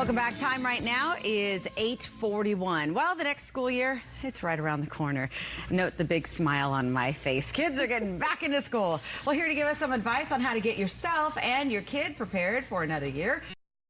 Welcome back. Time right now is 8:41. Well, the next school year, it's right around the corner. Note the big smile on my face. Kids are getting back into school. Well, here to give us some advice on how to get yourself and your kid prepared for another year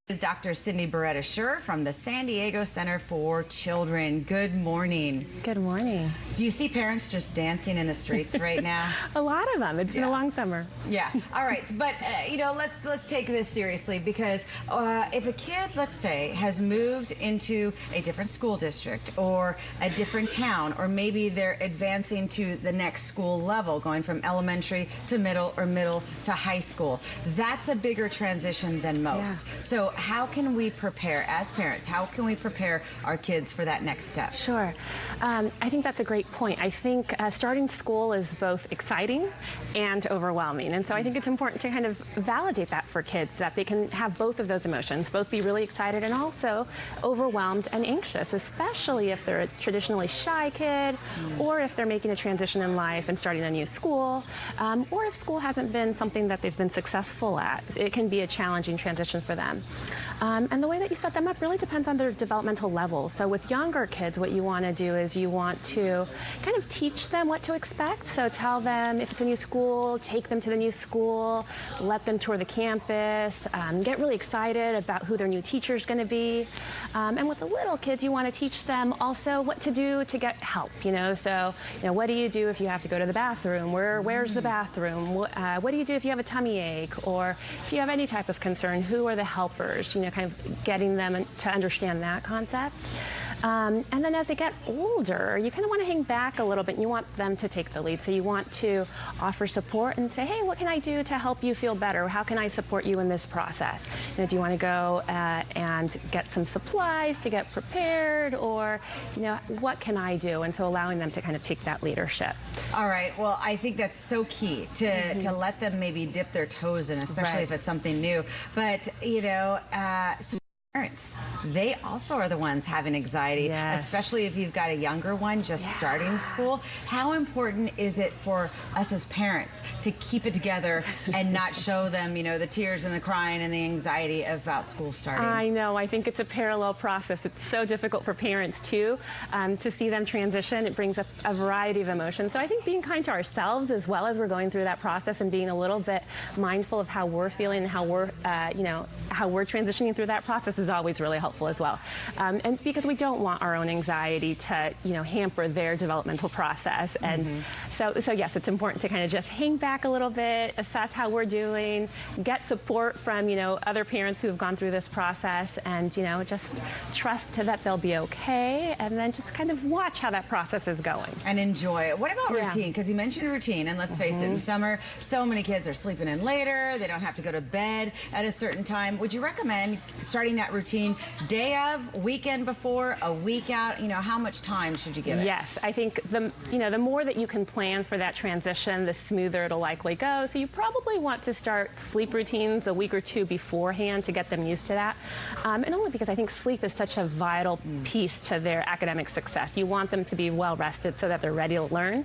is Dr. Cindy Beretta-Schur from the San Diego Center for Children. Good morning. Good morning. Do you see parents just dancing in the streets right now? A lot of them. It's been a long summer. Yeah. All right. But, you know, let's take this seriously because if a kid, let's say, has moved into a different school district or a different town, or maybe they're advancing to the next school level, going from elementary to middle or middle to high school, that's a bigger transition than most. Yeah. So how can we prepare, as parents, how can we prepare our kids for that next step? Sure. I think that's a great point. I think starting school is both exciting and overwhelming. And so I think it's important to kind of validate that for kids, that they can have both of those emotions, both be really excited and also overwhelmed and anxious, especially if they're a traditionally shy kid, or if they're making a transition in life and starting a new school, or if school hasn't been something that they've been successful at. It can be a challenging transition for them. And the way that you set them up really depends on their developmental level. So with younger kids, what you want to do is you want to kind of teach them what to expect. So tell them if it's a new school, take them to the new school, let them tour the campus, get really excited about who their new teacher is going to be. And with the little kids, you want to teach them also what to do to get help. So what do you do if you have to go to the bathroom? Where's the bathroom? What do you do if you have a tummy ache, or if you have any type of concern? Who are the helpers? Kind of getting them to understand that concept. And then as they get older, you kind of want to hang back a little bit and you want them to take the lead. So you want to offer support and say, hey, what can I do to help you feel better? How can I support you in this process? Do you want to go and get some supplies to get prepared, or what can I do? And so allowing them to kind of take that leadership. All right. Well, I think that's so key to let them maybe dip their toes in, especially if it's something new. But, so parents, they also are the ones having anxiety, especially if you've got a younger one just starting school. How important is it for us as parents to keep it together and not show them, the tears and the crying and the anxiety about school starting? I know. I think it's a parallel process. It's so difficult for parents, too, to see them transition. It brings up a variety of emotions. So I think being kind to ourselves as well as we're going through that process and being a little bit mindful of how we're feeling and how we're, how we're transitioning through that process is always really helpful as well. And because we don't want our own anxiety to, hamper their developmental process. And so yes, it's important to kind of just hang back a little bit, assess how we're doing, get support from, other parents who have gone through this process, and, just trust that they'll be okay, and then just kind of watch how that process is going. And enjoy it. What about routine? Because you mentioned routine, and let's face it, in summer, so many kids are sleeping in later, they don't have to go to bed at a certain time. Would you recommend starting that routine day of, weekend before, a week out? How much time should you give it? Yes, I think the more that you can plan for that transition, the smoother it'll likely go. So you probably want to start sleep routines a week or two beforehand to get them used to that. And only because I think sleep is such a vital piece to their academic success. You want them to be well rested so that they're ready to learn.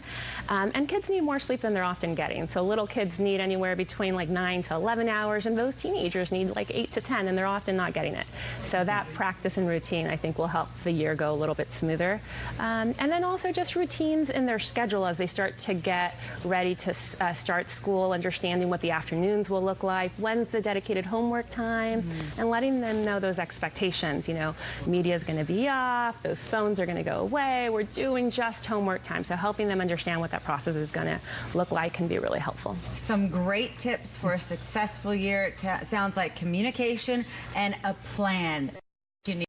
And kids need more sleep than they're often getting. So little kids need anywhere between like 9 to 11 hours, and those teenagers need like 8 to 10, and they're often not getting it. So that practice and routine, I think, will help the year go a little bit smoother. And then also just routines in their schedule as they start to get ready to start school, understanding what the afternoons will look like, when's the dedicated homework time, and letting them know those expectations. Media is going to be off, those phones are going to go away, we're doing just homework time. So helping them understand what that process is going to look like can be really helpful. Some great tips for a successful year. It sounds like communication and a plan.